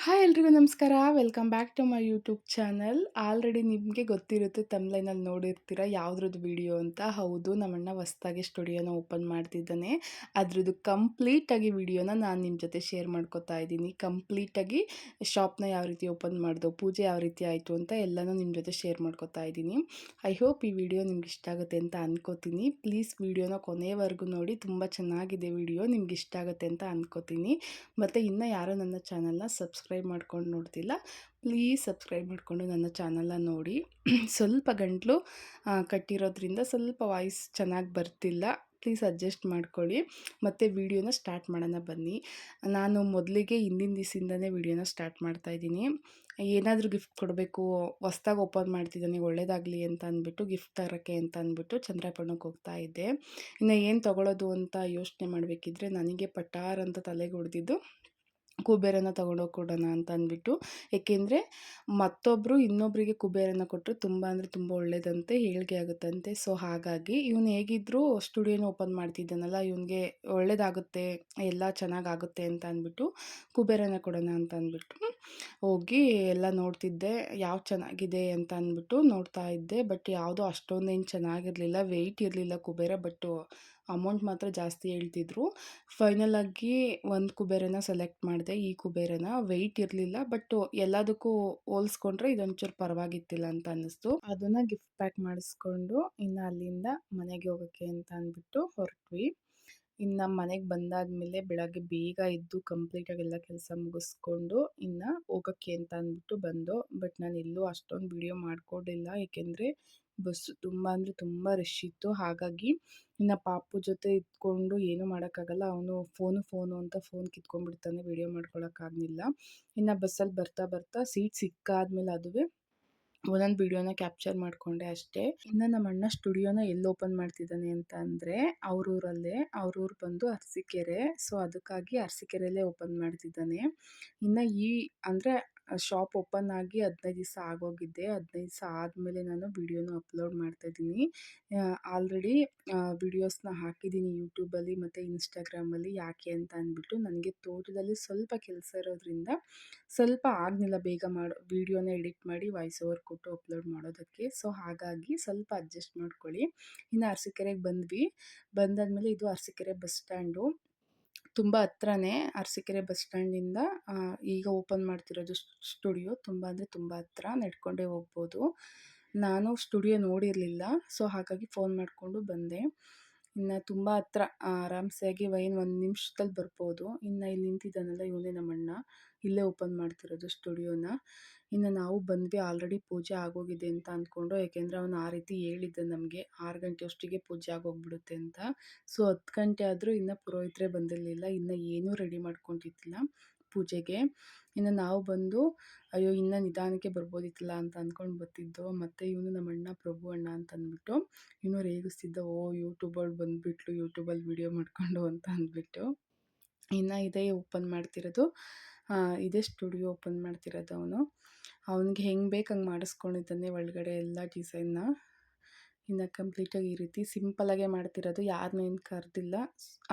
Hi ಎಲ್ರಿಗೂ ನಮಸ್ಕಾರ. Welcome back to my YouTube channel. Already ನಿಮಗೆ ಗೊತ್ತಿರುತ್ತೆ, ತಮ್ಲೈನಲ್ಲಿ ನೋಡಿರ್ತೀರ ಯಾವುದ್ರದ್ದು ವಿಡಿಯೋ ಅಂತ. ಹೌದು, ನಮ್ಮಣ್ಣ ಹೊಸ್ದಾಗಿ ಸ್ಟುಡಿಯೋನ ಓಪನ್ ಮಾಡ್ತಿದ್ದಾನೆ. ಅದ್ರದ್ದು ಕಂಪ್ಲೀಟಾಗಿ ವಿಡಿಯೋನ ನಾನು ನಿಮ್ಮ ಜೊತೆ ಶೇರ್ ಮಾಡ್ಕೊತಾ ಇದ್ದೀನಿ. ಕಂಪ್ಲೀಟಾಗಿ ಶಾಪ್ನ ಯಾವ ರೀತಿ ಓಪನ್ ಮಾಡ್ದೋ, ಪೂಜೆ ಯಾವ ರೀತಿ ಆಯಿತು ಅಂತ ಎಲ್ಲನೂ ನಿಮ್ಮ ಜೊತೆ ಶೇರ್ ಮಾಡ್ಕೊತಾ ಇದ್ದೀನಿ. ಐ ಹೋಪ್ ಈ ವಿಡಿಯೋ ನಿಮ್ಗೆ ಇಷ್ಟ ಆಗುತ್ತೆ ಅಂತ ಅನ್ಕೋತೀನಿ. ಪ್ಲೀಸ್ ವಿಡಿಯೋನ ಕೊನೆವರೆಗೂ ನೋಡಿ, ತುಂಬ ಚೆನ್ನಾಗಿದೆ ವಿಡಿಯೋ, ನಿಮ್ಗೆ ಇಷ್ಟ ಆಗುತ್ತೆ ಅಂತ ಅನ್ಕೋತೀನಿ. ಮತ್ತು ಇನ್ನೂ ಯಾರೂ ನನ್ನ ಚಾನಲ್ನ ಸಬ್ಸ್ಕ್ರೈಬ್ ಮಾಡ್ಕೊಂಡು ನೋಡ್ತಿಲ್ಲ, ಪ್ಲೀಸ್ ಸಬ್ಸ್ಕ್ರೈಬ್ ಮಾಡಿಕೊಂಡು ನನ್ನ ಚಾನಲ್ನ ನೋಡಿ. ಸ್ವಲ್ಪ ಗಂಟಲು ಕಟ್ಟಿರೋದ್ರಿಂದ ಸ್ವಲ್ಪ ವಾಯ್ಸ್ ಚೆನ್ನಾಗಿ ಬರ್ತಿಲ್ಲ, ಪ್ಲೀಸ್ ಅಡ್ಜಸ್ಟ್ ಮಾಡ್ಕೊಳ್ಳಿ. ಮತ್ತು ವಿಡಿಯೋನ ಸ್ಟಾರ್ಟ್ ಮಾಡೋಣ ಬನ್ನಿ. ನಾನು ಮೊದಲಿಗೆ ಹಿಂದಿನ ದಿವಸದಿಂದನೇ ವಿಡಿಯೋನ ಸ್ಟಾರ್ಟ್ ಮಾಡ್ತಾಯಿದ್ದೀನಿ. ಏನಾದರೂ ಗಿಫ್ಟ್ ಕೊಡಬೇಕು, ಹೊಸ್ದಾಗಿ ಓಪನ್ ಮಾಡ್ತಿದ್ದಾನೆ, ಒಳ್ಳೇದಾಗಲಿ ಅಂತ ಅಂದ್ಬಿಟ್ಟು ಗಿಫ್ಟ್ ತರೋಕ್ಕೆ ಅಂತ ಅಂದ್ಬಿಟ್ಟು ಚಂದ್ರಾಪಟ್ಟಣಕ್ಕೆ ಹೋಗ್ತಾ ಇದ್ದೆ. ಇನ್ನು ಏನು ತೊಗೊಳೋದು ಅಂತ ಯೋಚನೆ ಮಾಡಬೇಕಿದ್ರೆ ನನಗೆ ಪಟಾರ್ ಅಂತ ತಲೆಗೆ ಹೊಡೆದಿದ್ದು ಕುಬೇರನ ತೊಗೊಂಡೋಗಿ ಕೊಡೋಣ ಅಂತ ಅಂದ್ಬಿಟ್ಟು. ಏಕೆಂದರೆ ಮತ್ತೊಬ್ಬರು ಇನ್ನೊಬ್ಬರಿಗೆ ಕುಬೇರನ ಕೊಟ್ಟರೆ ತುಂಬ ಅಂದರೆ ತುಂಬ ಒಳ್ಳೇದಂತೆ, ಏಳಿಗೆ ಆಗುತ್ತಂತೆ. ಸೊ ಹಾಗಾಗಿ ಇವನು ಹೇಗಿದ್ದರೂ ಸ್ಟುಡಿಯೋನ ಓಪನ್ ಮಾಡ್ತಿದ್ದಾನಲ್ಲ, ಇವನಿಗೆ ಒಳ್ಳೇದಾಗುತ್ತೆ, ಎಲ್ಲ ಚೆನ್ನಾಗಾಗುತ್ತೆ ಅಂತ ಅಂದ್ಬಿಟ್ಟು ಕುಬೇರನ ಕೊಡೋಣ ಅಂತ ಅಂದ್ಬಿಟ್ಟು ಹೋಗಿ ಎಲ್ಲ ನೋಡ್ತಿದ್ದೆ. ಯಾವ್ದು ಚೆನ್ನಾಗಿದೆ ಅಂತ ಅಂದ್ಬಿಟ್ಟು ನೋಡ್ತಾ ಇದ್ದೆ. ಬಟ್ ಯಾವುದೋ ಅಷ್ಟೊಂದೇನು ಚೆನ್ನಾಗಿರಲಿಲ್ಲ, ವೆಯ್ಟ್ ಇರಲಿಲ್ಲ ಕುಬೇರ. ಬಟ್ಟು ಅಮೌಂಟ್ ಮಾತ್ರ ಜಾಸ್ತಿ ಹೇಳ್ತಿದ್ರು. ಫೈನಲಾಗಿ ಒಂದು ಕುಬೇರನ ಸೆಲೆಕ್ಟ್ ಮಾಡಿದೆ. ಈ ಕುಬೇರನ ವೆಯ್ಟ್ ಇರಲಿಲ್ಲ, ಬಟ್ಟು ಎಲ್ಲದಕ್ಕೂ ಹೋಲಿಸ್ಕೊಂಡ್ರೆ ಇದೊಂಚೂರು ಪರವಾಗಿತ್ತಿಲ್ಲ ಅಂತ ಅನ್ನಿಸ್ತು. ಅದನ್ನು ಗಿಫ್ಟ್ ಪ್ಯಾಕ್ ಮಾಡಿಸ್ಕೊಂಡು ಇನ್ನು ಅಲ್ಲಿಂದ ಮನೆಗೆ ಹೋಗೋಕ್ಕೆ ಅಂತ ಅಂದ್ಬಿಟ್ಟು ಹೊರಟ್ವಿ. ಇನ್ನು ಮನೆಗೆ ಬಂದಾದಮೇಲೆ ಬೆಳಗ್ಗೆ ಬೇಗ ಎದ್ದು ಕಂಪ್ಲೀಟಾಗಿ ಎಲ್ಲ ಕೆಲಸ ಮುಗಿಸ್ಕೊಂಡು ಇನ್ನು ಹೋಗೋಕ್ಕೆ ಅಂತ ಅಂದ್ಬಿಟ್ಟು ಬಂದು. ಬಟ್ ನಾನು ಎಲ್ಲೂ ಅಷ್ಟೊಂದು ವಿಡಿಯೋ ಮಾಡ್ಕೊಂಡಿಲ್ಲ, ಏಕೆಂದರೆ ಬಸ್ಸು ತುಂಬ ಅಂದರೆ ತುಂಬ ರಶ್ ಇತ್ತು. ಹಾಗಾಗಿ ಇನ್ನು ಪಾಪು ಜೊತೆ ಇದ್ಕೊಂಡು ಏನೂ ಮಾಡೋಕ್ಕಾಗಲ್ಲ, ಅವನು ಫೋನು ಅಂತ ಫೋನ್ ಕಿತ್ಕೊಂಡ್ಬಿಡ್ತಾನೆ, ವಿಡಿಯೋ ಮಾಡ್ಕೊಳಕ್ಕಾಗಲಿಲ್ಲ. ಇನ್ನು ಬಸ್ಸಲ್ಲಿ ಬರ್ತಾ ಬರ್ತಾ ಸೀಟ್ ಸಿಕ್ಕಾದ್ಮೇಲೆ ಅದುವೇ ಒಂದೊಂದು ವಿಡಿಯೋನ ಕ್ಯಾಪ್ಚರ್ ಮಾಡಿಕೊಂಡೆ ಅಷ್ಟೇ. ಇನ್ನು ನಮ್ಮ ಅಣ್ಣ ಸ್ಟುಡಿಯೋನ ಎಲ್ಲಿ ಓಪನ್ ಮಾಡ್ತಿದ್ದಾನೆ ಅಂತ ಅಂದರೆ ಅವ್ರ ಊರು ಬಂದು ಅರಸೀಕೆರೆ. ಸೊ ಅದಕ್ಕಾಗಿ ಅರಸೀಕೆರೆಯಲ್ಲೇ ಓಪನ್ ಮಾಡ್ತಿದ್ದಾನೆ. ಇನ್ನು ಅಂದರೆ ಶಾಪ್ ಓಪನ್ ಆಗಿ 15 ದಿವಸ ಆಗೋಗಿದೆ. 15 ದಿವಸ ಆದಮೇಲೆ ನಾನು ವಿಡಿಯೋನ ಅಪ್ಲೋಡ್ ಮಾಡ್ತಾಯಿದ್ದೀನಿ. ಆಲ್ರೆಡಿ ವಿಡಿಯೋಸ್ನ ಹಾಕಿದ್ದೀನಿ ಯೂಟ್ಯೂಬಲ್ಲಿ ಮತ್ತು ಇನ್ಸ್ಟಾಗ್ರಾಮಲ್ಲಿ. ಯಾಕೆ ಅಂತ ಅಂದ್ಬಿಟ್ಟು ನನಗೆ ತೋಟದಲ್ಲಿ ಸ್ವಲ್ಪ ಕೆಲಸ ಇರೋದ್ರಿಂದ ಸ್ವಲ್ಪ ಆಗಲಿಲ್ಲ ಬೇಗ ವಿಡಿಯೋನ ಎಡಿಟ್ ಮಾಡಿ ವಾಯ್ಸ್ ಓವರ್ ಕೊಟ್ಟು ಅಪ್ಲೋಡ್ ಮಾಡೋದಕ್ಕೆ. ಸೊ ಹಾಗಾಗಿ ಸ್ವಲ್ಪ ಅಡ್ಜಸ್ಟ್ ಮಾಡ್ಕೊಳ್ಳಿ. ಇನ್ನು ಅರಸೀಕೆರೆಗೆ ಬಂದ್ವಿ. ಬಂದಾದಮೇಲೆ ಇದು ಅರಸೀಕೆರೆ ಬಸ್ ಸ್ಟ್ಯಾಂಡು, ತುಂಬ ಹತ್ರನೇ. ಅರಸೀಕೆರೆ ಬಸ್ ಸ್ಟ್ಯಾಂಡಿಂದ ಈಗ ಓಪನ್ ಮಾಡ್ತಿರೋದು ಸ್ಟುಡಿಯೋ ತುಂಬ ಅಂದರೆ ತುಂಬ ಹತ್ರ, ನಡ್ಕೊಂಡೇ ಹೋಗ್ಬೋದು. ನಾನು ಸ್ಟುಡಿಯೋ ನೋಡಿರಲಿಲ್ಲ, ಸೊ ಹಾಗಾಗಿ ಫೋನ್ ಮಾಡಿಕೊಂಡು ಬಂದೆ. ಇನ್ನು ತುಂಬ ಹತ್ರ, ಆರಾಮ್ಸೆಯಾಗಿ ಒಂದು ನಿಮಿಷದಲ್ಲಿ ಬರ್ಬೋದು. ಇನ್ನು ಇಲ್ಲಿ ನಿಂತಿದ್ದಾನಲ್ಲ, ಇವನೇ ನಮ್ಮಣ್ಣ, ಇಲ್ಲೇ ಓಪನ್ ಮಾಡ್ತಿರೋದು ಸ್ಟುಡಿಯೋನ. ಇನ್ನು ನಾವು ಬಂದ್ವಿ. ಆಲ್ರೆಡಿ ಪೂಜೆ ಆಗೋಗಿದೆ ಅಂತ ಅಂದ್ಕೊಂಡು, ಏಕೆಂದರೆ ಅವನು ಆ ರೀತಿ ಹೇಳಿದ್ದ ನಮಗೆ 6 ಗಂಟೆ ಅಷ್ಟಿಗೆ ಪೂಜೆ ಆಗೋಗ್ಬಿಡುತ್ತೆ ಅಂತ. ಸೊ 10 ಗಂಟೆ ಆದರೂ ಇನ್ನೂ ಪುರೋಹಿತರೇ ಬಂದಿರಲಿಲ್ಲ, ಇನ್ನು ಏನೂ ರೆಡಿ ಮಾಡ್ಕೊಂಡಿದ್ದಿಲ್ಲ ಪೂಜೆಗೆ. ಇನ್ನು ನಾವು ಬಂದು ಅಯ್ಯೋ ಇನ್ನೂ ನಿಧಾನಕ್ಕೆ ಬರ್ಬೋದಿತ್ತಲ್ಲ ಅಂತ ಅಂದ್ಕೊಂಡು ಬರ್ತಿದ್ದೋ. ಮತ್ತು ಇವನು ನಮ್ಮಣ್ಣ ಪ್ರಭು ಅಣ್ಣ ಅಂತ ಅಂದ್ಬಿಟ್ಟು ಇವನು ರೇಗಿಸ್ತಿದ್ದ, ಓ ಯೂಟ್ಯೂಬಲ್ಲಿ ಬಂದುಬಿಟ್ಲು, ಯೂಟ್ಯೂಬಲ್ಲಿ ವೀಡಿಯೋ ಮಾಡಿಕೊಂಡು ಅಂತ ಅಂದ್ಬಿಟ್ಟು. ಇನ್ನು ಇದೇ ಓಪನ್ ಮಾಡ್ತಿರೋದು, ಇದೇ ಸ್ಟುಡಿಯೋ ಓಪನ್ ಮಾಡ್ತಿರೋದು ಅವನು. ಅವ್ನಿಗೆ ಹೆಂಗೆ ಬೇಕು ಹಂಗೆ ಮಾಡಿಸ್ಕೊಂಡಿದ್ದಾನೆ ಒಳಗಡೆ ಎಲ್ಲ ಡಿಸೈನ್ನ. ಇನ್ನು ಕಂಪ್ಲೀಟಾಗಿ ಈ ರೀತಿ ಸಿಂಪಲಾಗೇ ಮಾಡ್ತಿರೋದು, ಯಾರನ್ನೂ ಏನು ಕರೆದಿಲ್ಲ.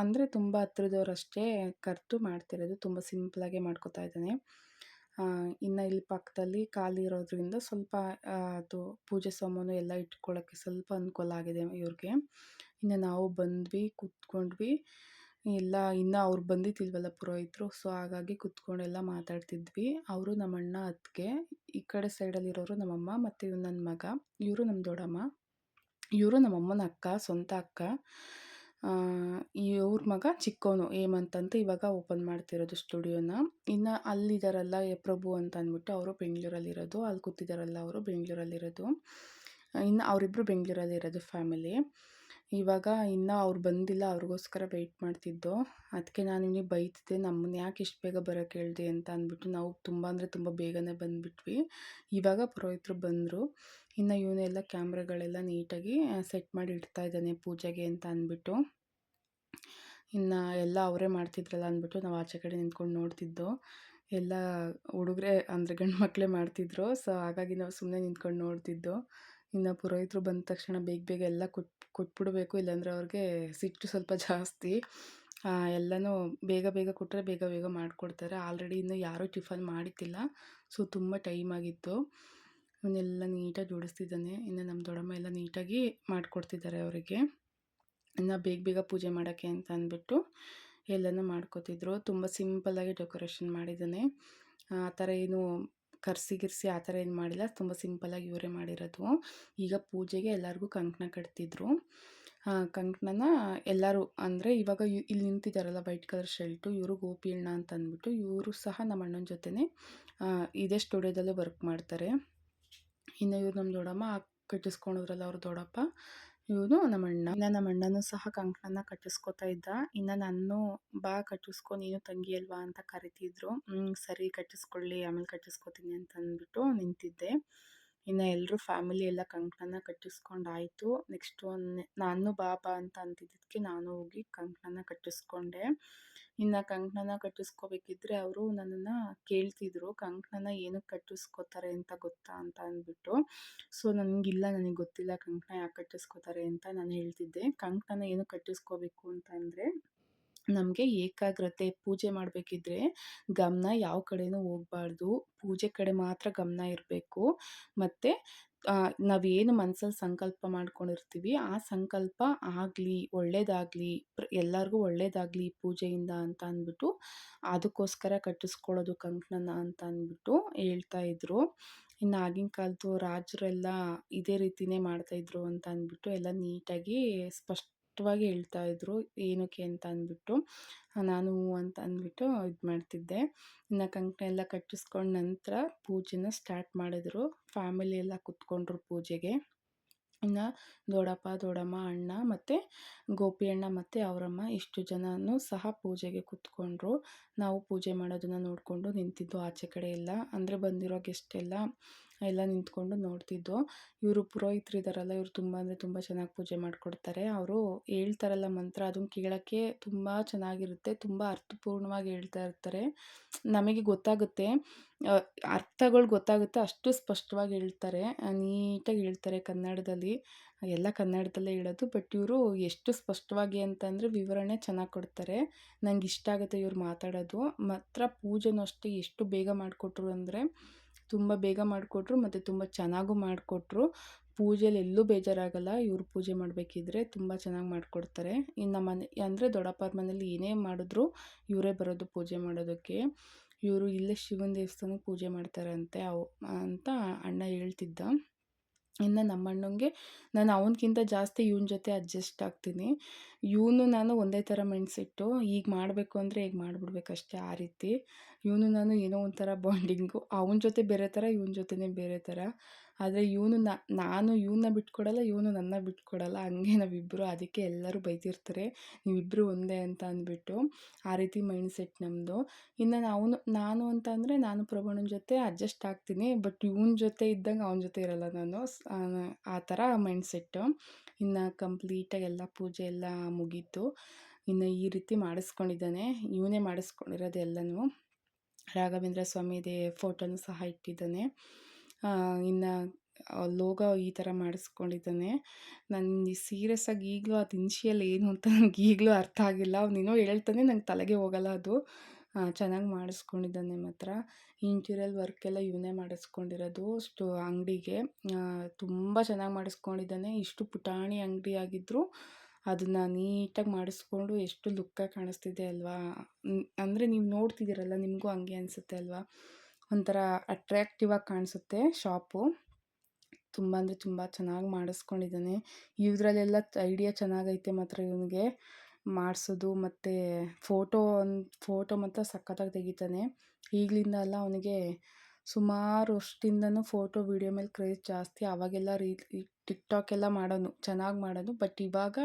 ಅಂದರೆ ತುಂಬ ಹತ್ರದವ್ರಷ್ಟೇ ಕರೆದು ಮಾಡ್ತಿರೋದು, ತುಂಬ ಸಿಂಪಲಾಗೇ ಮಾಡ್ಕೊತಾ ಇದ್ದಾನೆ. ಇನ್ನು ಇಲ್ಲಿ ಪಕ್ಕದಲ್ಲಿ ಖಾಲಿ ಇರೋದ್ರಿಂದ ಸ್ವಲ್ಪ ಅದು ಪೂಜೆ ಸಾಮಾನು ಎಲ್ಲ ಇಟ್ಕೊಳ್ಳೋಕ್ಕೆ ಸ್ವಲ್ಪ ಅನುಕೂಲ ಆಗಿದೆ ಇವ್ರಿಗೆ. ಇನ್ನು ನಾವು ಬಂದ್ವಿ, ಕೂತ್ಕೊಂಡ್ವಿ. ಎಲ್ಲ ಇನ್ನೂ ಅವ್ರು ಬಂದಿದ್ದಿಲ್ವಲ್ಲ ಪುರೋಹಿತರು, ಸೊ ಹಾಗಾಗಿ ಕೂತ್ಕೊಂಡೆಲ್ಲ ಮಾತಾಡ್ತಿದ್ವಿ. ಅವರು ನಮ್ಮಣ್ಣ ಅತ್ತಿಗೆ, ಈ ಕಡೆ ಸೈಡಲ್ಲಿರೋರು ನಮ್ಮಮ್ಮ, ಮತ್ತು ಇವ್ನು ನನ್ನ ಮಗ, ಇವರು ನಮ್ಮ ದೊಡ್ಡಮ್ಮ, ಇವರು ನಮ್ಮಮ್ಮನ ಅಕ್ಕ, ಸ್ವಂತ ಅಕ್ಕ. ಇವ್ರ ಮಗ ಚಿಕ್ಕವನು ಹೇಮಂತ್ ಅಂತ, ಇವಾಗ ಓಪನ್ ಮಾಡ್ತಿರೋದು ಸ್ಟುಡಿಯೋನ. ಇನ್ನು ಅಲ್ಲಿದ್ದಾರಲ್ಲ ಪ್ರಭು ಅಂತ ಅಂದ್ಬಿಟ್ಟು, ಅವರು ಬೆಂಗಳೂರಲ್ಲಿರೋದು. ಅಲ್ಲಿ ಕೂತಿದ್ದಾರಲ್ಲ ಅವರು ಬೆಂಗಳೂರಲ್ಲಿರೋದು. ಇನ್ನು ಅವರಿಬ್ಬರು ಬೆಂಗಳೂರಲ್ಲಿರೋದು ಫ್ಯಾಮಿಲಿ. ಇವಾಗ ಇನ್ನೂ ಅವ್ರು ಬಂದಿಲ್ಲ, ಅವ್ರಿಗೋಸ್ಕರ ವೆಯ್ಟ್ ಮಾಡ್ತಿದ್ದೋ. ಅದಕ್ಕೆ ನಾನು ಇವನಿಗೆ ಬೈತಿದ್ದೆ, ನಮ್ಮನ್ನ ಯಾಕೆ ಇಷ್ಟು ಬೇಗ ಬರೋಕ್ಕೆ ಹೇಳ್ದೆ ಅಂತ ಅಂದ್ಬಿಟ್ಟು. ನಾವು ತುಂಬ ಅಂದರೆ ತುಂಬ ಬೇಗನೆ ಬಂದುಬಿಟ್ವಿ. ಇವಾಗ ಪುರೋಹಿತರು ಬಂದರು. ಇನ್ನು ಇವನ್ನೆಲ್ಲ ಕ್ಯಾಮ್ರಾಗಳೆಲ್ಲ ನೀಟಾಗಿ ಸೆಟ್ ಮಾಡಿ ಇಡ್ತಾ ಇದ್ದಾನೆ ಪೂಜೆಗೆ ಅಂತ ಅಂದ್ಬಿಟ್ಟು. ಇನ್ನು ಎಲ್ಲ ಅವರೇ ಮಾಡ್ತಿದ್ರಲ್ಲ ಅಂದ್ಬಿಟ್ಟು ನಾವು ಆಚೆ ಕಡೆ ನಿಂತ್ಕೊಂಡು ನೋಡ್ತಿದ್ದೋ. ಎಲ್ಲ ಹುಡುಗರೇ ಅಂದರೆ ಗಂಡು ಮಕ್ಕಳೇ ಮಾಡ್ತಿದ್ರು, ಸೊ ಹಾಗಾಗಿ ನಾವು ಸುಮ್ಮನೆ ನಿಂತ್ಕೊಂಡು ನೋಡ್ತಿದ್ದೋ. ಇನ್ನು ಪುರೋಹಿತರು ಬಂದ ತಕ್ಷಣ ಬೇಗ ಬೇಗ ಎಲ್ಲ ಕೊಟ್ಬಿಡಬೇಕು, ಇಲ್ಲಾಂದರೆ ಅವ್ರಿಗೆ ಸಿಟ್ಟು ಸ್ವಲ್ಪ ಜಾಸ್ತಿ. ಎಲ್ಲನೂ ಬೇಗ ಬೇಗ ಕೊಟ್ಟರೆ ಬೇಗ ಬೇಗ ಮಾಡಿಕೊಡ್ತಾರೆ. ಆಲ್ರೆಡಿ ಇನ್ನೂ ಯಾರೂ ಟಿಫನ್ ಮಾಡಿದ್ದಿಲ್ಲ. ಸೊ ತುಂಬ ಟೈಮ್ ಆಗಿತ್ತು. ಇವನ್ನೆಲ್ಲ ನೀಟಾಗಿ ಜೋಡಿಸ್ತಿದ್ದಾನೆ. ಇನ್ನು ನಮ್ಮ ದೊಡ್ಡಮ್ಮ ಎಲ್ಲ ನೀಟಾಗಿ ಮಾಡಿಕೊಡ್ತಿದ್ದಾರೆ ಅವರಿಗೆ. ಇನ್ನು ಬೇಗ ಬೇಗ ಪೂಜೆ ಮಾಡೋಕ್ಕೆ ಅಂತ ಅಂದ್ಬಿಟ್ಟು ಎಲ್ಲನೂ ಮಾಡ್ಕೋತಿದ್ರು. ತುಂಬ ಸಿಂಪಲ್ಲಾಗಿ ಡೆಕೋರೇಷನ್ ಮಾಡಿದ್ದಾನೆ. ಆ ಥರ ಏನು ಗಿರ್ಸಿ ಆ ಥರ ಏನು ಮಾಡಿಲ್ಲ. ತುಂಬ ಸಿಂಪಲ್ಲಾಗಿ ಇವರೇ ಮಾಡಿರೋದು. ಈಗ ಪೂಜೆಗೆ ಎಲ್ಲರಿಗೂ ಕಂಕಣ ಕಟ್ತಿದ್ರು. ಕಂಕಣನ ಎಲ್ಲರೂ ಅಂದರೆ ಇವಾಗ ಇಲ್ಲಿ ನಿಂತಿದ್ದಾರಲ್ಲ ವೈಟ್ ಕಲರ್ ಶರ್ಟು, ಇವರು ಗೋಪಿ ಅಣ್ಣ ಅಂತ ಅಂದ್ಬಿಟ್ಟು ಇವರು ಸಹ ನಮ್ಮ ಅಣ್ಣನ ಜೊತೆನೇ ಇದೇ ಸ್ಟುಡಿಯೋದಲ್ಲೇ ವರ್ಕ್ ಮಾಡ್ತಾರೆ. ಇನ್ನು ಇವ್ರು ನಮ್ಮ ದೊಡ್ಡಮ್ಮ ಕಟ್ಟಿಸ್ಕೊಂಡವ್ರಲ್ಲ ಅವ್ರ ದೊಡ್ಡಪ್ಪ, ಇವನು ನಮ್ಮ ಅಣ್ಣ. ಇನ್ನು ನಮ್ಮ ಅಣ್ಣನೂ ಸಹ ಕಂಕಣನ ಕಟ್ಟಿಸ್ಕೊತಾ ಇದ್ದ. ಇನ್ನು ನಾನು ಬಾ ಕಟ್ಟಿಸ್ಕೊ, ನೀನು ತಂಗಿ ಅಲ್ವಾ ಅಂತ ಕರಿತಿದ್ರು. ಸರಿ ಕಟ್ಟಿಸ್ಕೊಳ್ಳಿ, ಆಮೇಲೆ ಕಟ್ಟಿಸ್ಕೊತೀನಿ ಅಂತ ಅಂದ್ಬಿಟ್ಟು ನಿಂತಿದ್ದೆ. ಇನ್ನು ಎಲ್ಲರೂ ಫ್ಯಾಮಿಲಿ ಎಲ್ಲ ಕಂಕಣನ ಕಟ್ಟಿಸ್ಕೊಂಡಾಯಿತು. ನೆಕ್ಸ್ಟು ನಾನು ಬಾಬಾ ಅಂತ ಅಂತಿದ್ದಕ್ಕೆ ನಾನು ಹೋಗಿ ಕಂಕಣನ ಕಟ್ಟಿಸ್ಕೊಂಡೆ. ಇನ್ನು ಕಂಕಣನ ಕಟ್ಟಿಸ್ಕೋಬೇಕಿದ್ರೆ ಅವರು ನನ್ನನ್ನು ಕೇಳ್ತಿದ್ರು, ಕಂಕಣನ ಏನಕ್ಕೆ ಕಟ್ಟಿಸ್ಕೋತಾರೆ ಅಂತ ಗೊತ್ತಾ ಅಂತ ಅಂದ್ಬಿಟ್ಟು. ಸೊ ನನಗೆ ಗೊತ್ತಿಲ್ಲ ಕಂಕಣ ಯಾಕೆ ಕಟ್ಟಿಸ್ಕೋತಾರೆ ಅಂತ ನಾನು ಹೇಳ್ತಿದ್ದೆ. ಕಂಕಣನ ಏನಕ್ಕೆ ಕಟ್ಟಿಸ್ಕೋಬೇಕು ಅಂತ ಅಂದರೆ, ನಮಗೆ ಏಕಾಗ್ರತೆ, ಪೂಜೆ ಮಾಡಬೇಕಿದ್ರೆ ಗಮನ ಯಾವ ಕಡೆನೂ ಹೋಗಬಾರ್ದು. ಪೂಜೆ ಕಡೆ ಮಾತ್ರ ಗಮನ ಇರಬೇಕು. ಮತ್ತು ನಾವೇನು ಮನಸ್ಸಲ್ಲಿ ಸಂಕಲ್ಪ ಮಾಡ್ಕೊಂಡಿರ್ತೀವಿ ಆ ಸಂಕಲ್ಪ ಆಗಲಿ, ಒಳ್ಳೆಯದಾಗಲಿ, ಎಲ್ಲರಿಗೂ ಒಳ್ಳೆಯದಾಗಲಿ ಪೂಜೆಯಿಂದ ಅಂತ ಅಂದ್ಬಿಟ್ಟು ಅದಕ್ಕೋಸ್ಕರ ಕಟ್ಟಿಸ್ಕೊಳ್ಳೋದು ಕಂಕಣನ ಅಂತ ಅಂದ್ಬಿಟ್ಟು ಹೇಳ್ತಾಯಿದ್ರು. ಇನ್ನು ಆಗಿನ ಕಾಲದ್ದು ರಾಜರೆಲ್ಲ ಇದೇ ರೀತಿಯೇ ಮಾಡ್ತಾಯಿದ್ರು ಅಂತ ಅಂದ್ಬಿಟ್ಟು ಎಲ್ಲ ನೀಟಾಗಿ ಸ್ಪಷ್ಟವಾಗಿ ಹೇಳ್ತಾಯಿದ್ರು ಏನಕ್ಕೆ ಅಂತ ಅಂದ್ಬಿಟ್ಟು. ನಾನು ಅಂತ ಅಂದ್ಬಿಟ್ಟು ಇದು ಮಾಡ್ತಿದ್ದೆ. ಇನ್ನು ಕಂಕಣ ಎಲ್ಲ ಕಟ್ಟಿಸ್ಕೊಂಡ ನಂತರ ಪೂಜೆನ ಸ್ಟಾರ್ಟ್ ಮಾಡಿದ್ರು. ಫ್ಯಾಮಿಲಿ ಎಲ್ಲ ಕೂತ್ಕೊಂಡ್ರು ಪೂಜೆಗೆ. ಇನ್ನು ದೊಡ್ಡಪ್ಪ, ದೊಡ್ಡಮ್ಮ, ಅಣ್ಣ ಮತ್ತು ಗೋಪಿ ಅಣ್ಣ ಮತ್ತು ಅವರಮ್ಮ ಇಷ್ಟು ಜನನೂ ಸಹ ಪೂಜೆಗೆ ಕೂತ್ಕೊಂಡ್ರು. ನಾವು ಪೂಜೆ ಮಾಡೋದನ್ನು ನೋಡಿಕೊಂಡು ನಿಂತಿದ್ದು ಆಚೆ ಕಡೆ ಎಲ್ಲ. ಅಂದರೆ ಬಂದಿರೋ ಗೆಸ್ಟ್ ಎಲ್ಲ ನಿಂತ್ಕೊಂಡು ನೋಡ್ತಿದ್ದು. ಇವರು ಪುರೋಹಿತರು ಇದ್ದಾರಲ್ಲ, ಇವರು ತುಂಬ ಅಂದರೆ ತುಂಬ ಚೆನ್ನಾಗಿ ಪೂಜೆ ಮಾಡಿಕೊಡ್ತಾರೆ. ಅವರು ಹೇಳ್ತಾರಲ್ಲ ಮಂತ್ರ, ಅದನ್ನು ಕೇಳೋಕ್ಕೆ ತುಂಬ ಚೆನ್ನಾಗಿರುತ್ತೆ. ತುಂಬ ಅರ್ಥಪೂರ್ಣವಾಗಿ ಹೇಳ್ತಾ ಇರ್ತಾರೆ. ನಮಗೆ ಗೊತ್ತಾಗುತ್ತೆ, ಅರ್ಥಗಳು ಗೊತ್ತಾಗುತ್ತೆ, ಅಷ್ಟು ಸ್ಪಷ್ಟವಾಗಿ ಹೇಳ್ತಾರೆ. ನೀಟಾಗಿ ಹೇಳ್ತಾರೆ ಕನ್ನಡದಲ್ಲಿ. ಎಲ್ಲ ಕನ್ನಡದಲ್ಲೇ ಹೇಳೋದು. ಬಟ್ ಇವರು ಎಷ್ಟು ಸ್ಪಷ್ಟವಾಗಿ ಅಂತಂದರೆ ವಿವರಣೆ ಚೆನ್ನಾಗಿ ಕೊಡ್ತಾರೆ. ನಂಗೆ ಇಷ್ಟ ಆಗುತ್ತೆ ಇವ್ರು ಮಾತಾಡೋದು. ಮಾತ್ರ ಪೂಜೆನೂ ಅಷ್ಟೇ ಎಷ್ಟು ಬೇಗ ಮಾಡಿಕೊಟ್ರು ಅಂದರೆ ತುಂಬ ಬೇಗ ಮಾಡಿಕೊಟ್ರು ಮತ್ತು ತುಂಬ ಚೆನ್ನಾಗೂ ಮಾಡಿಕೊಟ್ರು. ಪೂಜೆಲಿ ಎಲ್ಲೂ ಬೇಜಾರಾಗಲ್ಲ. ಇವರು ಪೂಜೆ ಮಾಡಬೇಕಿದ್ರೆ ತುಂಬ ಚೆನ್ನಾಗಿ ಮಾಡಿಕೊಡ್ತಾರೆ. ಇನ್ನು ಮನೆ ಅಂದರೆ ದೊಡ್ಡಪ್ಪವ್ರ ಮನೇಲಿ ಏನೇ ಮಾಡಿದ್ರು ಇವರೇ ಬರೋದು ಪೂಜೆ ಮಾಡೋದಕ್ಕೆ. ಇವರು ಇಲ್ಲೇ ಶಿವನ ದೇವಸ್ಥಾನಕ್ಕೆ ಪೂಜೆ ಮಾಡ್ತಾರಂತೆ ಅಂತ ಅಣ್ಣ ಹೇಳ್ತಿದ್ದ. ಇನ್ನು ನಮ್ಮ ಅಣ್ಣಂಗೆ ನಾನು ಅವನಕ್ಕಿಂತ ಜಾಸ್ತಿ ಇವನ ಜೊತೆ ಅಡ್ಜಸ್ಟ್ ಆಗ್ತೀನಿ. ಇವನು ನಾನು ಒಂದೇ ಥರ ಮೈಂಡ್ಸೆಟ್ಟು. ಈಗ ಮಾಡಬೇಕು ಅಂದರೆ ಈಗ ಮಾಡಿಬಿಡ್ಬೇಕಷ್ಟೇ ಆ ರೀತಿ. ಇವನು ನಾನು ಏನೋ ಒಂಥರ ಬಾಂಡಿಂಗು. ಅವನ ಜೊತೆ ಬೇರೆ ಥರ, ಇವನ ಜೊತೆನೇ ಬೇರೆ ಥರ. ಆದರೆ ನಾನು ಇವನ್ನ ಬಿಟ್ಕೊಡಲ್ಲ, ಇವನು ನನ್ನ ಬಿಟ್ಕೊಡಲ್ಲ. ಹಂಗೆ ನಾವಿಬ್ಬರು. ಅದಕ್ಕೆ ಎಲ್ಲರೂ ಬೈತಿರ್ತಾರೆ, ನೀವಿಬ್ಬರು ಒಂದೇ ಅಂತ ಅಂದ್ಬಿಟ್ಟು. ಆ ರೀತಿ ಮೈಂಡ್ಸೆಟ್ ನಮ್ಮದು. ಇನ್ನು ನಾನು ಅಂತ ಅಂದರೆ ನಾನು ಪ್ರಭುಣ್ಣನ ಜೊತೆ ಅಡ್ಜಸ್ಟ್ ಆಗ್ತೀನಿ. ಬಟ್ ಇವನ ಜೊತೆ ಇದ್ದಂಗೆ ಅವನ ಜೊತೆ ಇರಲ್ಲ ನಾನು. ಆ ಥರ ಮೈಂಡ್ಸೆಟ್ಟು. ಇನ್ನು ಕಂಪ್ಲೀಟಾಗಿ ಎಲ್ಲ ಪೂಜೆ ಎಲ್ಲ ಮುಗೀತು. ಇನ್ನು ಈ ರೀತಿ ಮಾಡಿಸ್ಕೊಂಡಿದ್ದಾನೆ. ಇವನೇ ಮಾಡಿಸ್ಕೊಂಡಿರೋದು ಎಲ್ಲನೂ. ರಾಘವೇಂದ್ರ ಸ್ವಾಮಿದೇ ಫೋಟೋನು ಸಹ ಇಟ್ಟಿದ್ದಾನೆ. ಇನ್ನು ಲೋಗೋ ಈ ಥರ ಮಾಡಿಸ್ಕೊಂಡಿದ್ದಾನೆ. ನನಗೆ ಸೀರಿಯಸ್ಸಾಗಿ ಈಗಲೂ ಅದು ಇನ್ಷಿಯಲ್ ಏನು ಅಂತ ನನಗೆ ಈಗಲೂ ಅರ್ಥ ಆಗಿಲ್ಲ. ಅವನೇನೋ ಹೇಳ್ತಾನೆ, ನಂಗೆ ತಲೆಗೆ ಹೋಗಲ್ಲ ಅದು. ಚೆನ್ನಾಗಿ ಮಾಡಿಸ್ಕೊಂಡಿದ್ದಾನೆ ಮಾತ್ರ. ಇಂಟೀರಿಯಲ್ ವರ್ಕೆಲ್ಲ ಇವನೇ ಮಾಡಿಸ್ಕೊಂಡಿರೋದು. ಅಂಗಡಿಗೆ ತುಂಬ ಚೆನ್ನಾಗಿ ಮಾಡಿಸ್ಕೊಂಡಿದ್ದಾನೆ. ಇಷ್ಟು ಪುಟಾಣಿ ಅಂಗಡಿ ಆಗಿದ್ದರೂ ಅದನ್ನು ನೀಟಾಗಿ ಮಾಡಿಸ್ಕೊಂಡು ಎಷ್ಟು ಲುಕ್ಕಾಗಿ ಕಾಣಿಸ್ತಿದೆ ಅಲ್ವಾ. ಅಂದರೆ ನೀವು ನೋಡ್ತಿದ್ದೀರಲ್ಲ, ನಿಮಗೂ ಹಂಗೆ ಅನಿಸುತ್ತೆ ಅಲ್ವಾ. ಒಂಥರ ಅಟ್ರ್ಯಾಕ್ಟಿವ್ ಆಗಿ ಕಾಣಿಸುತ್ತೆ ಶಾಪು. ತುಂಬ ಅಂದರೆ ತುಂಬ ಚೆನ್ನಾಗಿ ಮಾಡಿಸ್ಕೊಂಡಿದ್ದಾನೆ. ಇದರಲ್ಲೆಲ್ಲ ಐಡಿಯಾ ಚೆನ್ನಾಗೈತೆ ಮಾತ್ರ ಇವನಿಗೆ ಮಾಡಿಸೋದು. ಮತ್ತು ಫೋಟೋ ಮಾತ್ರ ಸಖತ್ತಾಗಿ ತೆಗಿತಾನೆ. ಈಗಲಿಂದ ಅಲ್ಲ, ಅವನಿಗೆ ಸುಮಾರು ವರ್ಷದಿಂದನೂ ಫೋಟೋ ವೀಡಿಯೋ ಮೇಲೆ ಕ್ರೇಜ್ ಜಾಸ್ತಿ. ಆವಾಗೆಲ್ಲ ಟಿಕ್ಟಾಕ್ ಎಲ್ಲ ಮಾಡೋನು, ಚೆನ್ನಾಗಿ ಮಾಡೋನು. ಬಟ್ ಇವಾಗ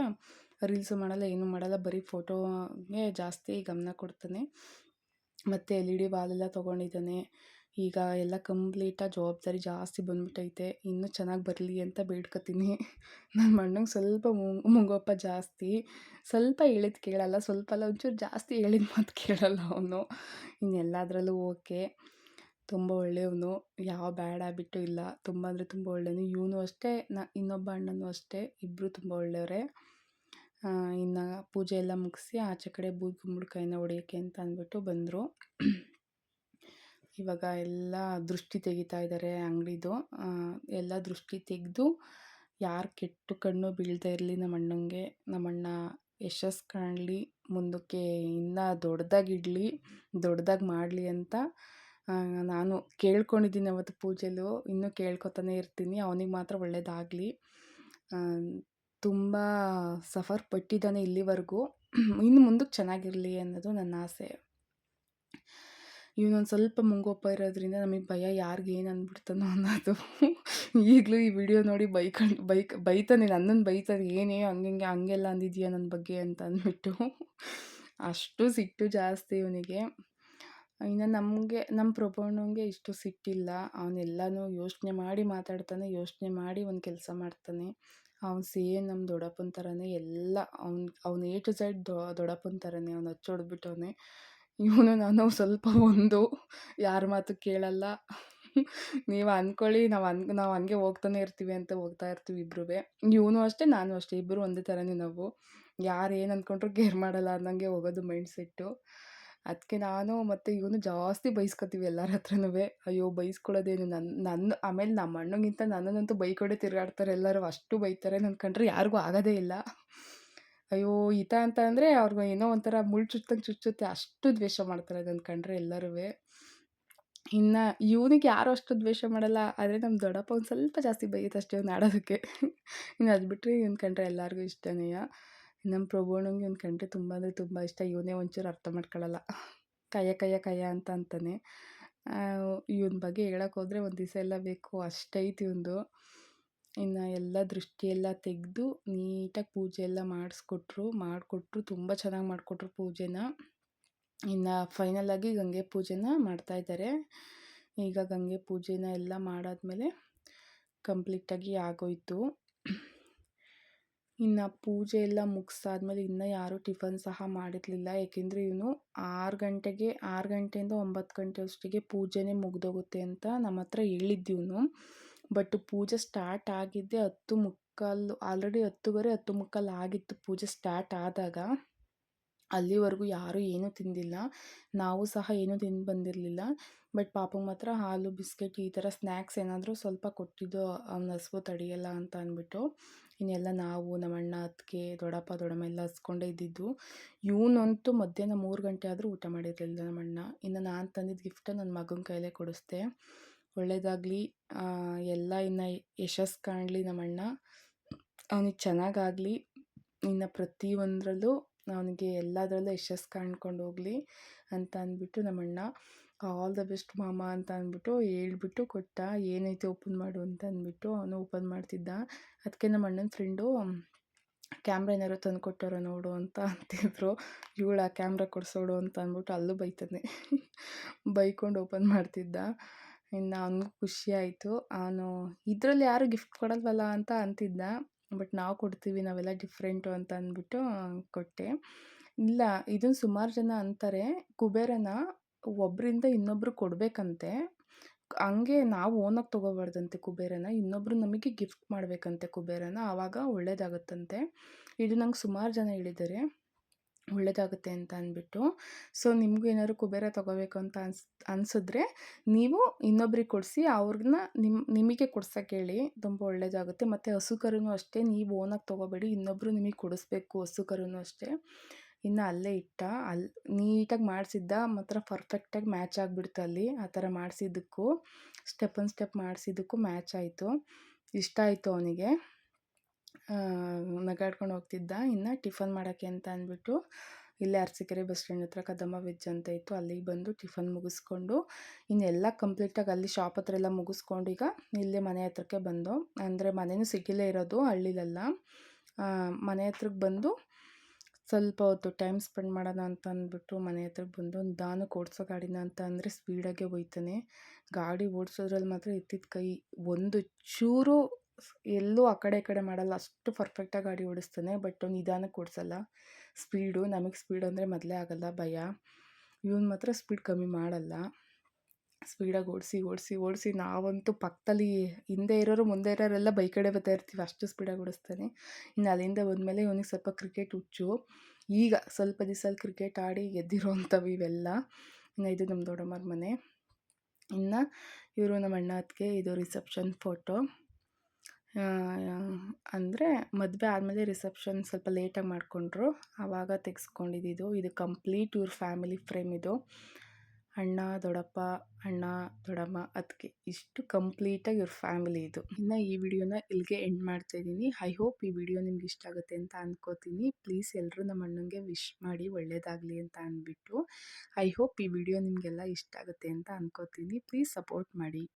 ರೀಲ್ಸು ಮಾಡಲ್ಲ, ಏನೂ ಮಾಡಲ್ಲ, ಬರೀ ಫೋಟೋಗೆ ಜಾಸ್ತಿ ಗಮನ ಕೊಡ್ತಾನೆ. ಮತ್ತು LED ವಾಲೆಲ್ಲ ತೊಗೊಂಡಿದ್ದಾನೆ. ಈಗ ಎಲ್ಲ ಕಂಪ್ಲೀಟಾಗಿ ಜವಾಬ್ದಾರಿ ಜಾಸ್ತಿ ಬಂದ್ಬಿಟ್ಟೈತೆ. ಇನ್ನೂ ಚೆನ್ನಾಗಿ ಬರಲಿ ಅಂತ ಬೇಡ್ಕೊತೀನಿ. ನಮ್ಮ ಅಣ್ಣಂಗೆ ಸ್ವಲ್ಪ ಮುಂಗೋಪ ಜಾಸ್ತಿ. ಸ್ವಲ್ಪ ಹೇಳಿದ್ದು ಕೇಳಲ್ಲ, ಸ್ವಲ್ಪ ಅಲ್ಲ ಒಂಚೂರು ಜಾಸ್ತಿ ಹೇಳಿದ ಮಾತು ಕೇಳಲ್ಲ ಅವನು. ಇನ್ನೆಲ್ಲದರಲ್ಲೂ ಓಕೆ. ತುಂಬ ಒಳ್ಳೆಯವನು. ಯಾವ ಬ್ಯಾಡ್ ಹ್ಯಾಬಿಟ್ಟು ಇಲ್ಲ. ತುಂಬ ಅಂದರೆ ತುಂಬ ಒಳ್ಳೆಯವನು. ಇವನು ಅಷ್ಟೇ, ಇನ್ನೊಬ್ಬ ಅಣ್ಣನೂ ಅಷ್ಟೇ. ಇಬ್ಬರು ತುಂಬ ಒಳ್ಳೆಯವರೇ. ಇನ್ನು ಪೂಜೆ ಎಲ್ಲ ಮುಗಿಸಿ ಆಚೆ ಕಡೆ ಕುಂಬಳಕಾಯಿನ ಹೊಡಿಯೋಕ್ಕೆ ಅಂತ ಅಂದ್ಬಿಟ್ಟು ಬಂದರು. ಇವಾಗ ಎಲ್ಲ ದೃಷ್ಟಿ ತೆಗಿತಾ ಇದ್ದಾರೆ ಅಂಗಡಿದು. ಎಲ್ಲ ದೃಷ್ಟಿ ತೆಗೆದು ಯಾರು ಕೆಟ್ಟು ಕಣ್ಣು ಬೀಳದೇ ಇರಲಿ ನಮ್ಮಣ್ಣಂಗೆ, ನಮ್ಮಣ್ಣ ಯಶಸ್ಸು ಕಾಣಲಿ, ಮುಂದಕ್ಕೆ ಇನ್ನೂ ದೊಡ್ಡದಾಗಿಡಲಿ, ದೊಡ್ಡದಾಗಿ ಮಾಡಲಿ ಅಂತ ನಾನು ಕೇಳ್ಕೊಂಡಿದ್ದೀನಿ ಅವತ್ತು ಪೂಜೆಲೂ. ಇನ್ನೂ ಕೇಳ್ಕೊತಾನೆ ಇರ್ತೀನಿ, ಅವನಿಗೆ ಮಾತ್ರ ಒಳ್ಳೆಯದಾಗಲಿ. ತುಂಬ ಸಫರ್ ಪಟ್ಟಿದ್ದಾನೆ ಇಲ್ಲಿವರೆಗೂ, ಇನ್ನು ಮುಂದಕ್ಕೆ ಚೆನ್ನಾಗಿರಲಿ ಅನ್ನೋದು ನನ್ನ ಆಸೆ. ಇವನೊಂದು ಸ್ವಲ್ಪ ಮುಂಗೋಪ ಇರೋದ್ರಿಂದ ನಮಗೆ ಭಯ ಯಾರಿಗೆ ಏನು ಅಂದ್ಬಿಡ್ತಾನೋ ಅನ್ನೋದು. ಈಗಲೂ ಈ ವಿಡಿಯೋ ನೋಡಿ ಬೈತಾನೆ, ನನ್ನನ್ನು ಬೈತಾನೆ, ಏನೇ ಹಂಗೆ ಹಂಗೆಲ್ಲ ಅಂದಿದ್ಯಾ ನನ್ನ ಬಗ್ಗೆ ಅಂತ ಅಂದ್ಬಿಟ್ಟು. ಅಷ್ಟು ಸಿಟ್ಟು ಜಾಸ್ತಿ ಇವನಿಗೆ. ಇನ್ನು ನಮ್ಮ ಪ್ರಭುವಣ್ಣಂಗೆ ಇಷ್ಟು ಸಿಟ್ಟಿಲ್ಲ. ಅವನೆಲ್ಲನೂ ಯೋಚನೆ ಮಾಡಿ ಮಾತಾಡ್ತಾನೆ, ಯೋಚನೆ ಮಾಡಿ ಒಂದು ಕೆಲಸ ಮಾಡ್ತಾನೆ. ಅವ್ನು ಸೇಮ್ ನಮ್ಮ ದೊಡ್ಡಪ್ಪನ ಥರನೇ ಎಲ್ಲ. ಅವ್ನು ಎ ಟು ಝೆಡ್ ದೊಡ್ಡಪ್ಪನ ಥರನೇ. ಅವ್ನು ಹೊಡ್ಬಿಟ್ಟವನೆ. ಇವನು ನಾನು ಸ್ವಲ್ಪ ಒಂದು ಯಾರ ಮಾತು ಕೇಳಲ್ಲ. ನೀವು ಅಂದ್ಕೊಳ್ಳಿ, ನಾವು ಹಂಗೆ ಹೋಗ್ತಾನೆ ಇರ್ತೀವಿ ಅಂತ ಹೋಗ್ತಾ ಇರ್ತೀವಿ ಇಬ್ಬರೂ. ಇವನು ಅಷ್ಟೇ, ನಾನು ಅಷ್ಟೇ, ಇಬ್ಬರು ಒಂದೇ ಥರನೇ ನಾವು. ಯಾರು ಏನು ಅಂದ್ಕೊಂಡ್ರು ಕೇರ್ ಮಾಡಲ್ಲ ಅನ್ನಂಗೆ ಹೋಗೋದು ಮೈಂಡ್ ಸೆಟ್ಟು. ಅದಕ್ಕೆ ನಾನು ಮತ್ತು ಇವನು ಜಾಸ್ತಿ ಬೈಸ್ಕೊತೀವಿ ಎಲ್ಲರ ಹತ್ರನೂ. ಅಯ್ಯೋ ಬೈಸ್ಕೊಳ್ಳೋದೇನು, ನನ್ನ ಆಮೇಲೆ ನಮ್ಮ ಅಣ್ಣಂಗಿಂತ ನನ್ನನ್ನಂತೂ ಬೈಕೊಡೇ ತಿರುಗಾಡ್ತಾರೆ ಎಲ್ಲರೂ. ಅಷ್ಟು ಬೈತಾರೆ, ನನ್ನ ಕಂಡ್ರೆ ಯಾರಿಗೂ ಆಗೋದೇ ಇಲ್ಲ. ಅಯ್ಯೋ ಈತ ಅಂತ ಅಂದರೆ ಅವ್ರಿಗೂ ಏನೋ ಒಂಥರ ಮುಳ್ಳು ಚುಚ್ಚಂಗೆ ಚುಚ್ಚುತ್ತೆ, ಅಷ್ಟು ದ್ವೇಷ ಮಾಡ್ತಾರೆ ನನ್ನ ಕಂಡ್ರೆ ಎಲ್ಲರೂ. ಇನ್ನು ಇವನಿಗೆ ಯಾರೂ ಅಷ್ಟು ದ್ವೇಷ ಮಾಡಲ್ಲ, ಆದರೆ ನಮ್ಮ ದೊಡ್ಡಪ್ಪ ಒಂದು ಸ್ವಲ್ಪ ಜಾಸ್ತಿ ಬೈಯುತ್ತಷ್ಟೇ ಅವ್ನು ಆಡೋದಕ್ಕೆ. ಇನ್ನು ಅದು ಬಿಟ್ಟರೆ ಇವನ ಕಂಡ್ರೆ ಎಲ್ಲರಿಗೂ ಇಷ್ಟನೇ. ನಮ್ಮ ಪ್ರಭುವಣ್ಣಂಗೆ ಇವನ ಕಂಡ್ರೆ ತುಂಬ ಅಂದರೆ ತುಂಬ ಇಷ್ಟ. ಇವನೇ ಒಂಚೂರು ಅರ್ಥ ಮಾಡ್ಕೊಳ್ಳಲ್ಲ. ಕಯ್ಯ ಅಂತ ಅಂತಾನೆ. ಇವನ ಬಗ್ಗೆ ಹೇಳೋಕ್ಕೋದ್ರೆ ಒಂದು ದಿವಸ ಎಲ್ಲ ಬೇಕು, ಅಷ್ಟೈತಿ ಇವಂದು. ಇನ್ನು ಎಲ್ಲ ದೃಷ್ಟಿ ಎಲ್ಲ ತೆಗೆದು ನೀಟಾಗಿ ಪೂಜೆ ಎಲ್ಲ ಮಾಡಿಕೊಟ್ರು. ತುಂಬ ಚೆನ್ನಾಗಿ ಮಾಡಿಕೊಟ್ರು ಪೂಜೆನ. ಇನ್ನು ಫೈನಲಾಗಿ ಗಂಗೆ ಪೂಜೆನ ಮಾಡ್ತಾಯಿದ್ದಾರೆ. ಈಗ ಗಂಗೆ ಪೂಜೆನ ಎಲ್ಲ ಮಾಡಾದ್ಮೇಲೆ ಕಂಪ್ಲೀಟಾಗಿ ಆಗೋಯಿತು. ಇನ್ನು ಪೂಜೆ ಎಲ್ಲ ಮುಗಿಸಾದ್ಮೇಲೆ ಇನ್ನೂ ಯಾರೂ ಟಿಫನ್ ಸಹ ಮಾಡಿರಲಿಲ್ಲ. ಏಕೆಂದರೆ ಇವನು 6 ಗಂಟೆಯಿಂದ 9 ಗಂಟೆ ಅಷ್ಟಿಗೆ ಪೂಜೆನೇ ಮುಗಿದೋಗುತ್ತೆ ಅಂತ ನಮ್ಮ ಹತ್ರ ಹೇಳಿದ್ದಿವನು. ಬಟ್ ಪೂಜೆ ಸ್ಟಾರ್ಟ್ ಆಗಿದ್ದೆ 10:15, ಆಲ್ರೆಡಿ 10:30, 10:15 ಆಗಿತ್ತು ಪೂಜೆ ಸ್ಟಾರ್ಟ್ ಆದಾಗ. ಅಲ್ಲಿವರೆಗೂ ಯಾರೂ ಏನೂ ತಿಂದಿಲ್ಲ, ನಾವು ಸಹ ಏನೂ ತಿಂದು ಬಂದಿರಲಿಲ್ಲ. ಬಟ್ ಪಾಪಗೆ ಮಾತ್ರ ಹಾಲು, ಬಿಸ್ಕೆಟ್ ಈ ಥರ ಸ್ನ್ಯಾಕ್ಸ್ ಏನಾದರೂ ಸ್ವಲ್ಪ ಕೊಟ್ಟಿದ್ದು, ಅವ್ನ ಹಸ್ವು ತಡೆಯಲ್ಲ ಅಂತ ಅಂದ್ಬಿಟ್ಟು. ಇನ್ನೆಲ್ಲ ನಾವು, ನಮ್ಮಣ್ಣ, ಅತ್ತಿಗೆ, ದೊಡ್ಡಪ್ಪ, ದೊಡ್ಡಮ್ಮ ಎಲ್ಲ ಹಸ್ಕೊಂಡೇ ಇದ್ದಿದ್ದು. ಇವನಂತೂ ಮಧ್ಯಾಹ್ನ 3 ಗಂಟೆ ಆದರೂ ಊಟ ಮಾಡಿರಲಿಲ್ಲ ನಮ್ಮಣ್ಣ. ಇನ್ನು ನಾನು ತಂದಿದ್ದ ಗಿಫ್ಟ ನನ್ನ ಮಗನ ಕೈಲೇ ಕೊಡಿಸ್ದೆ. ಒಳ್ಳೆಯದಾಗಲಿ, ಎಲ್ಲ ಇನ್ನು ಯಶಸ್ಸು ಕಾಣಲಿ ನಮ್ಮಣ್ಣ, ಅವನಿಗೆ ಚೆನ್ನಾಗಾಗಲಿ. ಇನ್ನು ಪ್ರತಿಯೊಂದರಲ್ಲೂ ಅವನಿಗೆ ಎಲ್ಲದರಲ್ಲೂ ಯಶಸ್ಸು ಕಾಣ್ಕೊಂಡು ಹೋಗಲಿ ಅಂತ ಅಂದ್ಬಿಟ್ಟು ನಮ್ಮಣ್ಣ ಆಲ್ ದ ಬೆಸ್ಟ್ ಮಾಮ ಅಂತ ಅಂದ್ಬಿಟ್ಟು ಹೇಳ್ಬಿಟ್ಟು ಕೊಟ್ಟ. ಏನೈತೆ ಓಪನ್ ಮಾಡು ಅಂತ ಅಂದ್ಬಿಟ್ಟು ಅವನು ಓಪನ್ ಮಾಡ್ತಿದ್ದ. ಅದಕ್ಕೆ ನಮ್ಮ ಅಣ್ಣನ ಫ್ರೆಂಡು ಕ್ಯಾಮ್ರಾ ಏನಾದ್ರು ತಂದು ಕೊಟ್ಟಾರ ನೋಡು ಅಂತ ಅಂತಿದ್ರು. ಇವಳು ಆ ಕ್ಯಾಮ್ರಾ ಕೊಡಿಸೋಡು ಅಂತ ಅಂದ್ಬಿಟ್ಟು ಅಲ್ಲೂ ಬೈತಾನೆ. ಬೈಕೊಂಡು ಓಪನ್ ಮಾಡ್ತಿದ್ದ. ಇನ್ನು ಅವನಿಗೂ ಖುಷಿ ಆಯಿತು. ಅವನು ಇದರಲ್ಲಿ ಯಾರೂ ಗಿಫ್ಟ್ ಕೊಡಲ್ವಲ್ಲ ಅಂತ ಅಂತಿದ್ದ. ಬಟ್ ನಾವು ಕೊಡ್ತೀವಿ, ನಾವೆಲ್ಲ ಡಿಫ್ರೆಂಟು ಅಂತ ಅಂದ್ಬಿಟ್ಟು ಕೊಟ್ಟೆ. ಇಲ್ಲ, ಇದನ್ನು ಸುಮಾರು ಜನ ಅಂತಾರೆ, ಕುಬೇರನ ಒಬ್ಬರಿಂದ ಇನ್ನೊಬ್ರು ಕೊಡಬೇಕಂತೆ. ಹಂಗೆ ನಾವು ಓನಾಗಿ ತೊಗೋಬಾರ್ದಂತೆ ಕುಬೇರನ, ಇನ್ನೊಬ್ಬರು ನಮಗೆ ಗಿಫ್ಟ್ ಮಾಡಬೇಕಂತೆ ಕುಬೇರನ, ಆವಾಗ ಒಳ್ಳೇದಾಗುತ್ತಂತೆ. ಇದು ನಂಗೆ ಸುಮಾರು ಜನ ಹೇಳಿದ್ದಾರೆ ಒಳ್ಳೆಯದಾಗುತ್ತೆ ಅಂತ ಅಂದ್ಬಿಟ್ಟು. ಸೊ ನಿಮಗೂ ಏನಾದ್ರು ಕುಬೇರ ತೊಗೋಬೇಕು ಅಂತ ಅನಿಸಿದ್ರೆ ನೀವು ಇನ್ನೊಬ್ರಿಗೆ ಕೊಡಿಸಿ, ಅವ್ರನ್ನ ನಿಮಗೆ ಕೊಡ್ಸೋಕ್ಕೆ ಹೇಳಿ, ತುಂಬ ಒಳ್ಳೆಯದಾಗುತ್ತೆ. ಮತ್ತು ಹಸು ಕರುನೂ ಅಷ್ಟೇ, ನೀವು ಓನಾಗಿ ತೊಗೋಬೇಡಿ, ಇನ್ನೊಬ್ಬರು ನಿಮಗೆ ಕೊಡಿಸ್ಬೇಕು ಹಸು ಕರುನೂ ಅಷ್ಟೇ. ಇನ್ನು ಅಲ್ಲೇ ಇಟ್ಟ, ನೀಟಾಗಿ ಮಾಡಿಸಿದ್ದ, ಮಾತ್ರ ಪರ್ಫೆಕ್ಟಾಗಿ ಮ್ಯಾಚ್ ಆಗಿಬಿಡ್ತು ಅಲ್ಲಿ. ಆ ಥರ ಮಾಡಿಸಿದ್ದಕ್ಕೂ, ಸ್ಟೆಪ್ ಮಾಡಿಸಿದ್ದಕ್ಕೂ ಮ್ಯಾಚ್ ಆಯಿತು. ಇಷ್ಟ ಆಯಿತು ಅವನಿಗೆ. ನಗಾಡ್ಕೊಂಡು ಹೋಗ್ತಿದ್ದ. ಇನ್ನು ಟಿಫನ್ ಮಾಡೋಕ್ಕೆ ಅಂತ ಅಂದ್ಬಿಟ್ಟು ಇಲ್ಲೇ ಅರಸೀಕೆರೆ ಬಸ್ ಸ್ಟ್ಯಾಂಡ್ ಹತ್ರ ಕದಂಬ ವೆಜ್ ಅಂತ ಇತ್ತು, ಅಲ್ಲಿಗೆ ಬಂದು ಟಿಫನ್ ಮುಗಿಸ್ಕೊಂಡು ಇನ್ನೆಲ್ಲ ಕಂಪ್ಲೀಟಾಗಿ ಅಲ್ಲಿ ಶಾಪ್ ಹತ್ರ ಎಲ್ಲ ಮುಗಿಸ್ಕೊಂಡು ಈಗ ಇಲ್ಲೇ ಮನೆ ಹತ್ರಕ್ಕೆ ಬಂದು, ಅಂದರೆ ಮನೆಯೂ ಸಿಟಿಲೇ ಇರೋದು, ಹಳ್ಳಿಲಲ್ಲ. ಮನೆ ಹತ್ರಕ್ಕೆ ಬಂದು ಸ್ವಲ್ಪ ಹೊತ್ತು ಟೈಮ್ ಸ್ಪೆಂಡ್ ಮಾಡೋಣ ಅಂತ ಅಂದ್ಬಿಟ್ಟು ಮನೆ ಹತ್ರಕ್ಕೆ ಬಂದು, ನಿಧಾನಕ್ಕೆ ಓಡಿಸೋ ಗಾಡಿನ ಅಂತ ಅಂದರೆ ಸ್ಪೀಡಾಗೆ ಹೋಯ್ತಾನೆ. ಗಾಡಿ ಓಡಿಸೋದ್ರಲ್ಲಿ ಮಾತ್ರ ಎತ್ತಿದ ಕೈ ಒಂದು ಚೂರು ಎಲ್ಲೂ ಆ ಕಡೆ ಈ ಕಡೆ ಮಾಡಲ್ಲ, ಅಷ್ಟು ಪರ್ಫೆಕ್ಟಾಗಿ ಗಾಡಿ ಓಡಿಸ್ತಾನೆ. ಬಟ್ ನಿಧಾನಕ್ಕೆ ಓಡಿಸಲ್ಲ, ಸ್ಪೀಡು. ನಮಗೆ ಸ್ಪೀಡ್ ಅಂದರೆ ಮೊದಲೇ ಆಗಲ್ಲ ಭಯ. ಇವನು ಮಾತ್ರ ಸ್ಪೀಡ್ ಕಮ್ಮಿ ಮಾಡಲ್ಲ. ಸ್ಪೀಡಾಗಿ ಓಡಿಸಿ ನಾವಂತೂ ಪಕ್ಕದಲ್ಲಿ ಹಿಂದೆ ಇರೋರು, ಮುಂದೆ ಇರೋರೆಲ್ಲ ಕಡೆ ಬರ್ತಾ ಇರ್ತೀವಿ, ಅಷ್ಟು ಸ್ಪೀಡಾಗಿ ಓಡಿಸ್ತಾನೆ. ಇನ್ನು ಅಲ್ಲಿಂದ ಬಂದಮೇಲೆ ಇವನಿಗೆ ಸ್ವಲ್ಪ ಕ್ರಿಕೆಟ್ ಹುಚ್ಚು. ಈಗ ಸ್ವಲ್ಪ ದಿವ್ಸದಲ್ಲಿ ಕ್ರಿಕೆಟ್ ಆಡಿ ಗೆದ್ದಿರೋ ಅಂಥವು ಇವೆಲ್ಲ. ಇನ್ನು ಇದು ನಮ್ಮ ದೊಡ್ಡಮ್ಮರ ಮನೆ. ಇನ್ನು ಇವರು ನಮ್ಮ ಅಣ್ಣ ಅತ್ತಿಗೆ. ಇದು ರಿಸೆಪ್ಷನ್ ಫೋಟೋ. ಅಂದರೆ ಮದುವೆ ಆದಮೇಲೆ ರಿಸೆಪ್ಷನ್ ಸ್ವಲ್ಪ ಲೇಟಾಗಿ ಮಾಡಿಕೊಂಡ್ರು, ಆವಾಗ ತೆಗೆಸ್ಕೊಂಡಿದ್ದು. ಇದು ಕಂಪ್ಲೀಟ್ ಇವ್ರ ಫ್ಯಾಮಿಲಿ ಫ್ರೇಮ್ ಇದು. ಅಣ್ಣ, ದೊಡ್ಡಪ್ಪ, ಅಣ್ಣ, ದೊಡ್ಡಮ್ಮ, ಅತ್ತಿಗೆ ಇಷ್ಟು ಕಂಪ್ಲೀಟಾಗಿ ಇವ್ರ ಫ್ಯಾಮಿಲಿ ಇದು. ಇನ್ನು ಈ ವಿಡಿಯೋನ ಇಲ್ಲಿಗೆ ಎಂಡ್ ಮಾಡ್ತಾಯಿದ್ದೀನಿ. ಐ ಹೋಪ್ ಈ ವಿಡಿಯೋ ನಿಮ್ಗೆ ಇಷ್ಟ ಆಗುತ್ತೆ ಅಂತ ಅಂದ್ಕೋತೀನಿ. ಪ್ಲೀಸ್ ಎಲ್ಲರೂ ನಮ್ಮ ಅಣ್ಣಂಗೆ ವಿಶ್ ಮಾಡಿ ಒಳ್ಳೆಯದಾಗಲಿ ಅಂತ ಅಂದ್ಬಿಟ್ಟು. ಐ ಹೋಪ್ ಈ ವಿಡಿಯೋ ನಿಮಗೆಲ್ಲ ಇಷ್ಟ ಆಗುತ್ತೆ ಅಂತ ಅಂದ್ಕೋತೀನಿ. ಪ್ಲೀಸ್ ಸಪೋರ್ಟ್ ಮಾಡಿ.